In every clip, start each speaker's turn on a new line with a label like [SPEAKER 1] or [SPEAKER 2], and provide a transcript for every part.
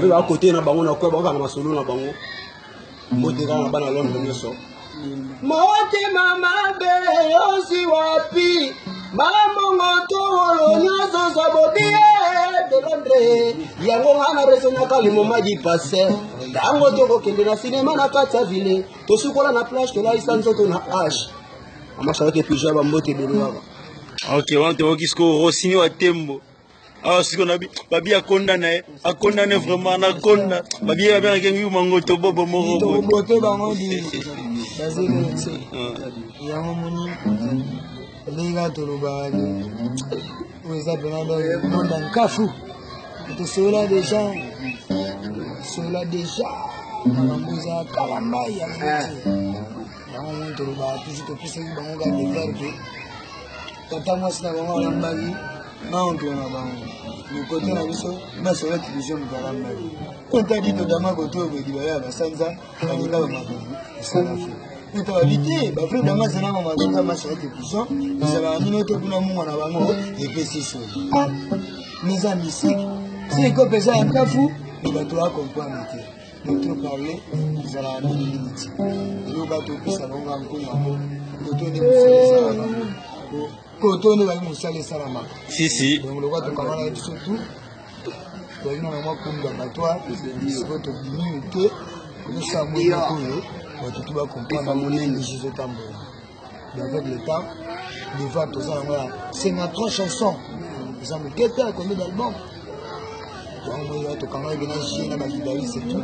[SPEAKER 1] si ba côté na bango na kwa ba masolo na bango mbote kana bana Londres nyoso motema mabe osi wapi mamongo to nyoso sabobie de Londres yango ngana resona kalimo maji passé dango to ko kende na cinéma na kata ville to sukola na plage to la isanzo to na H amasha ke pija ba mbote de lwa.
[SPEAKER 2] Ok, on te voit kisko Rossini wa Tembo. Ah, si on a babi a condamné vraiment na konda. Babi a bien kengi mango to bobo moro.
[SPEAKER 3] To boto bango di. Bazile tse. Ya momoni. Liga to lubali. Weza benado monda nkafu. To sola déjà. Mambuza kalamba ya mti. Ya momoni to lubali to pisa bango ga déclare que tata moi sina bango la mbagi. Non, tu n'as pas. Nous côté la vision, mais sur la télévision, nous allons mal. Quand tu as dit que Dama Goto veut dire à la Sansa, elle est là au Maroc. Ça l'a fait. Nous t'avons habité, bah frère Dama c'est là au Maroc, Dama sur la télévision, nous allons amener notre pour l'amour en avant et puis c'est chaud. Mes amis, si les copains ça un peu fou, nous va toi comprendre. Nous trop parler, nous allons amener une minute. Nous va tout ça va on encore nous tourner pour ça. Koto ne va nous saler salama.
[SPEAKER 2] Si.
[SPEAKER 3] Donc le roi de Kamala est surtout. Nous avons comme laboratoire, c'est votre dignité. Nous sommes tout va comprendre mon énergie de tambour. Avec le temps, nous va tout ça. C'est notre chanson. Nous avons quelqu'un comme d'album. Donc nous avons tout Kamala bien agir dans la guitare, c'est tout.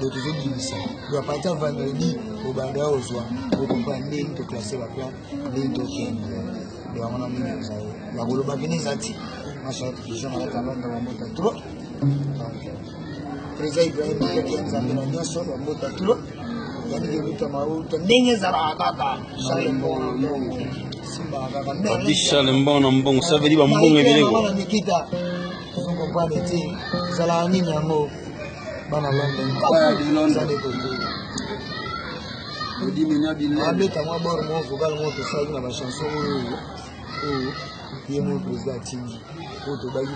[SPEAKER 3] De toujours dire ça. Nous allons partir vendredi au Banda au soir. Pour comprendre les lignes de classer la plan, les lignes de de wana mimi zayo la goloba binezati masha kijana la kabanda wa mota trop preza Ibrahim kwa nzambela nyoso wa mota trop yani ngebuta mauto ndenge za kaka shale mbona mbongo simba kaka
[SPEAKER 2] mbele shale mbona mbongo ça veut dire mbongo ebeleko
[SPEAKER 3] wana nikita songo pale ti sala nini yango bana London ko Odimina bile. Abeta mwa bor mo vocal mo to sa na ba chanson oyo. Oh, yemo président tingi. O to bagi